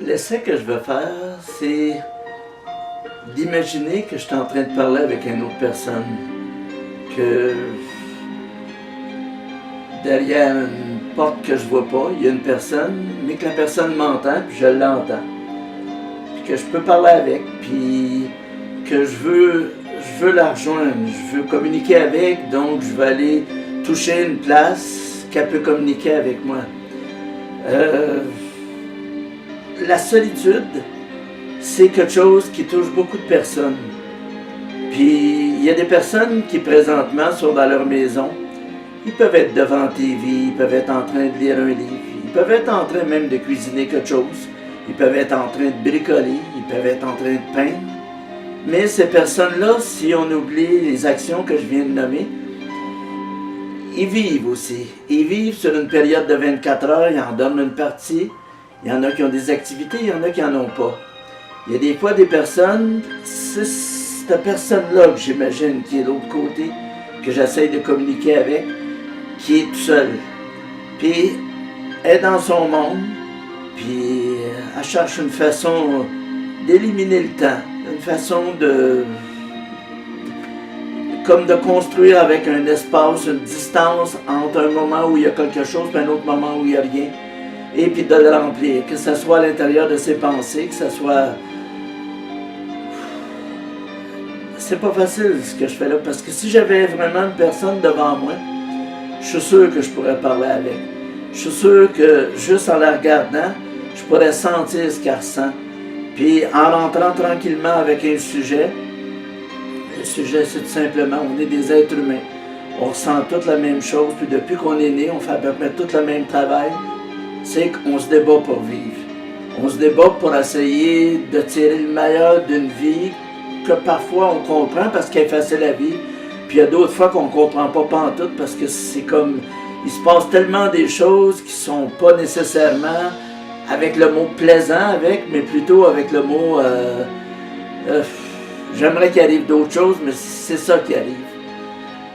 L'essai que je veux faire, c'est d'imaginer que je suis en train de parler avec une autre personne, que derrière une porte que je vois pas, il y a une personne, mais que la personne m'entend, puis je l'entends. Puis que je peux parler avec, puis que je veux la rejoindre, je veux communiquer avec, donc je vais aller toucher une place qu'elle peut communiquer avec moi. La solitude, c'est quelque chose qui touche beaucoup de personnes. Puis il y a des personnes qui présentement sont dans leur maison. Ils peuvent être devant TV, ils peuvent être en train de lire un livre, ils peuvent être en train même de cuisiner quelque chose, ils peuvent être en train de bricoler, ils peuvent être en train de peindre. Mais ces personnes-là, si on oublie les actions que je viens de nommer, ils vivent aussi. Ils vivent sur une période de 24 heures, ils en dorment une partie. Il y en a qui ont des activités, il y en a qui n'en ont pas. Il y a des fois des personnes, c'est cette personne-là que j'imagine qui est de l'autre côté, que j'essaie de communiquer avec, qui est tout seul. Puis elle est dans son monde, puis elle cherche une façon d'éliminer le temps, une façon comme de construire avec un espace, une distance entre un moment où il y a quelque chose et un autre moment où il n'y a rien. Et puis de le remplir, que ce soit à l'intérieur de ses pensées, que ce soit... C'est pas facile ce que je fais là, parce que si j'avais vraiment une personne devant moi, je suis sûr que je pourrais parler avec. Je suis sûr que juste en la regardant, je pourrais sentir ce qu'elle ressent. Puis en rentrant tranquillement avec un sujet, le sujet c'est tout simplement, on est des êtres humains. On ressent toute la même chose, puis depuis qu'on est né, on fait à peu près tout le même travail. C'est qu'on se débat pour vivre. On se débat pour essayer de tirer le meilleur d'une vie que parfois on comprend parce qu'elle est facile à vivre. Puis il y a d'autres fois qu'on ne comprend pas pantoute parce que c'est comme... Il se passe tellement des choses qui ne sont pas nécessairement avec le mot plaisant avec, mais plutôt avec le mot... j'aimerais qu'il arrive d'autres choses, mais c'est ça qui arrive.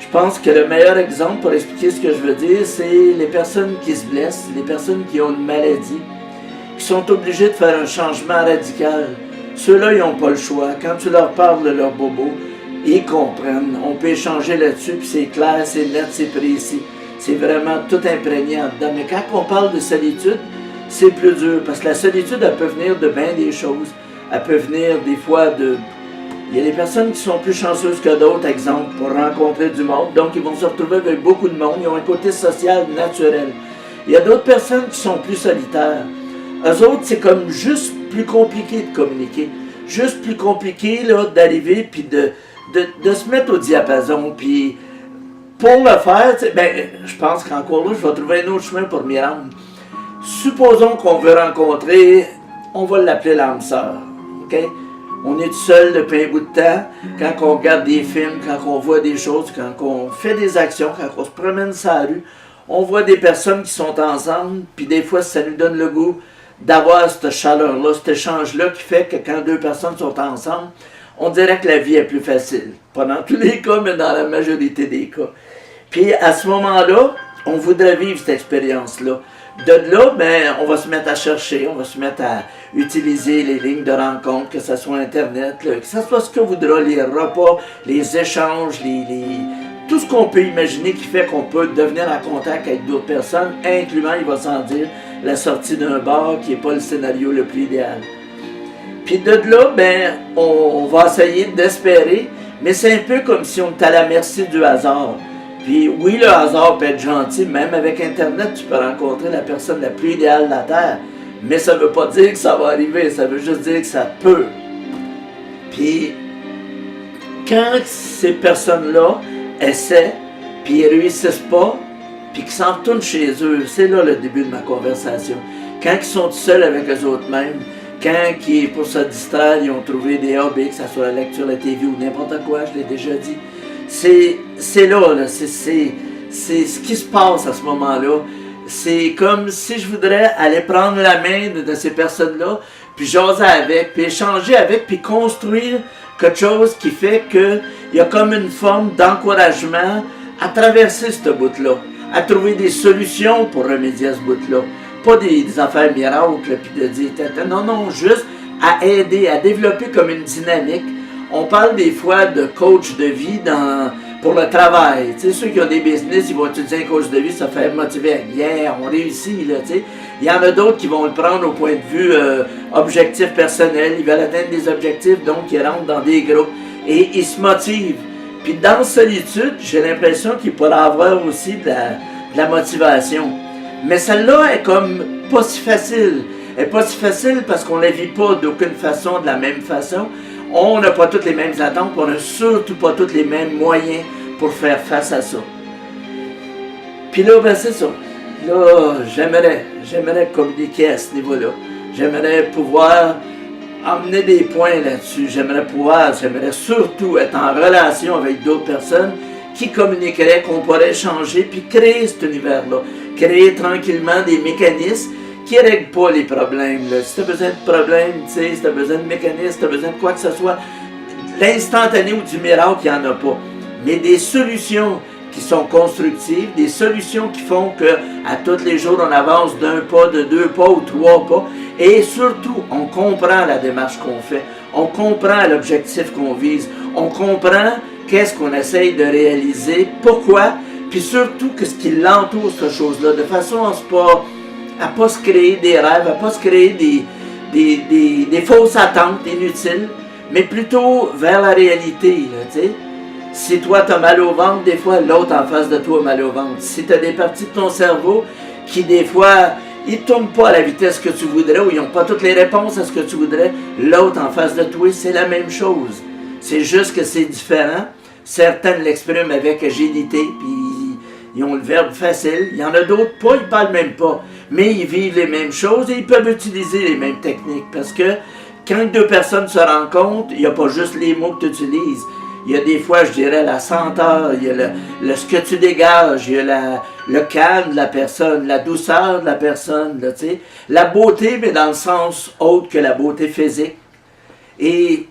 Je pense que le meilleur exemple pour expliquer ce que je veux dire, c'est les personnes qui se blessent, les personnes qui ont une maladie, qui sont obligées de faire un changement radical. Ceux-là, ils n'ont pas le choix. Quand tu leur parles de leur bobo, ils comprennent. On peut échanger là-dessus, puis c'est clair, c'est net, c'est précis. C'est vraiment tout imprégné en dedans. Mais quand on parle de solitude, c'est plus dur, parce que la solitude, elle peut venir de bien des choses. Elle peut venir des fois de... Il y a des personnes qui sont plus chanceuses que d'autres, exemple, pour rencontrer du monde. Donc, ils vont se retrouver avec beaucoup de monde. Ils ont un côté social naturel. Il y a d'autres personnes qui sont plus solitaires. Eux autres, c'est comme juste plus compliqué de communiquer. Juste plus compliqué là, d'arriver puis de se mettre au diapason. Puis, pour le faire, je pense qu'encore là, je vais trouver un autre chemin pour m'y rendre. Supposons qu'on veut rencontrer, on va l'appeler l'âme sœur. OK? On est tout seul depuis un bout de temps, quand on regarde des films, quand on voit des choses, quand on fait des actions, quand on se promène sur la rue, on voit des personnes qui sont ensemble, puis des fois ça nous donne le goût d'avoir cette chaleur-là, cet échange-là qui fait que quand deux personnes sont ensemble, on dirait que la vie est plus facile. Pas dans tous les cas, mais dans la majorité des cas. Puis à ce moment-là, on voudrait vivre cette expérience-là. De là, on va se mettre à chercher, on va se mettre à utiliser les lignes de rencontre, que ce soit Internet, là, que ce soit ce que voudra, les repas, les échanges, tout ce qu'on peut imaginer qui fait qu'on peut devenir en contact avec d'autres personnes, incluant, il va sans dire, la sortie d'un bar qui n'est pas le scénario le plus idéal. Puis de là, on va essayer d'espérer, mais c'est un peu comme si on était à la merci du hasard. Puis oui, le hasard peut être gentil, même avec Internet, tu peux rencontrer la personne la plus idéale de la Terre. Mais ça ne veut pas dire que ça va arriver, ça veut juste dire que ça peut. Puis, quand ces personnes-là essaient, puis ils ne réussissent pas, puis qu'ils s'en retournent chez eux, c'est là le début de ma conversation. Quand ils sont seuls avec eux autres mêmes, quand pour se distraire, ils ont trouvé des hobbies, que ce soit la lecture, la TV ou n'importe quoi, je l'ai déjà dit. C'est là, c'est ce qui se passe à ce moment-là. C'est comme si je voudrais aller prendre la main de ces personnes-là, puis jaser avec, puis échanger avec, puis construire quelque chose qui fait qu'il y a comme une forme d'encouragement à traverser ce bout-là, à trouver des solutions pour remédier à ce bout-là. pas des affaires miracles, puis de dire, non, non, juste à aider, à développer comme une dynamique. On parle des fois de coach de vie pour le travail. Tu sais, ceux qui ont des business, ils vont utiliser un coach de vie, ça fait motiver. Yeah, on réussit, là, tu sais. Il y en a d'autres qui vont le prendre au point de vue objectif personnel. Ils veulent atteindre des objectifs, donc ils rentrent dans des groupes. Et ils se motivent. Puis dans solitude, j'ai l'impression qu'il pourrait avoir aussi de la motivation. Mais celle-là est comme pas si facile. Elle n'est pas si facile parce qu'on ne la vit pas d'aucune façon, de la même façon. On n'a pas toutes les mêmes attentes, on n'a surtout pas tous les mêmes moyens pour faire face à ça. Puis là, ben c'est ça. Là, j'aimerais communiquer à ce niveau-là. J'aimerais pouvoir emmener des points là-dessus. J'aimerais surtout être en relation avec d'autres personnes qui communiqueraient, qu'on pourrait changer, puis créer cet univers-là. Créer tranquillement des mécanismes qui ne règlent pas les problèmes. Là. Si tu as besoin de problèmes, si tu as besoin de mécanismes, si tu as besoin de quoi que ce soit, l'instantané ou du miracle, il n'y en a pas. Mais des solutions qui sont constructives, des solutions qui font qu'à tous les jours, on avance d'un pas, de 2 pas ou 3 pas. Et surtout, on comprend la démarche qu'on fait. On comprend l'objectif qu'on vise. On comprend qu'est-ce qu'on essaye de réaliser, pourquoi, puis surtout que ce qui l'entoure, cette chose-là, de façon à ne pas se créer des rêves, à ne pas se créer des fausses attentes inutiles, mais plutôt vers la réalité, là, tu sais. Si toi, tu as mal au ventre, des fois, l'autre en face de toi a mal au ventre. Si tu as des parties de ton cerveau qui, des fois, ils ne tournent pas à la vitesse que tu voudrais ou ils n'ont pas toutes les réponses à ce que tu voudrais, l'autre en face de toi, c'est la même chose. C'est juste que c'est différent. Certains l'expriment avec agilité, puis ils ont le verbe facile. Il y en a d'autres pas, ils ne parlent même pas. Mais ils vivent les mêmes choses et ils peuvent utiliser les mêmes techniques. Parce que quand 2 personnes se rencontrent, il n'y a pas juste les mots que tu utilises. Il y a des fois, je dirais, la senteur, il y a ce que tu dégages, il y a le calme de la personne, la douceur de la personne, là, tu sais. La beauté, mais dans le sens autre que la beauté physique. Et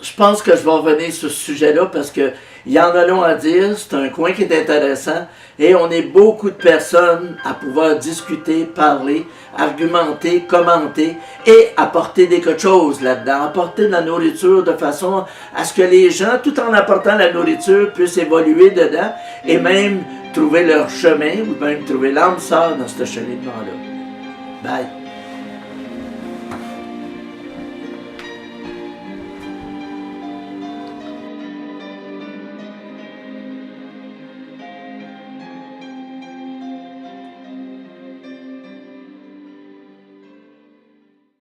je pense que je vais revenir sur ce sujet-là parce qu'il y en a long à dire, c'est un coin qui est intéressant et on est beaucoup de personnes à pouvoir discuter, parler, argumenter, commenter et apporter quelque chose là-dedans, apporter de la nourriture de façon à ce que les gens, tout en apportant la nourriture, puissent évoluer dedans et même trouver leur chemin ou même trouver l'âme sœur dans ce cheminement-là. Bye!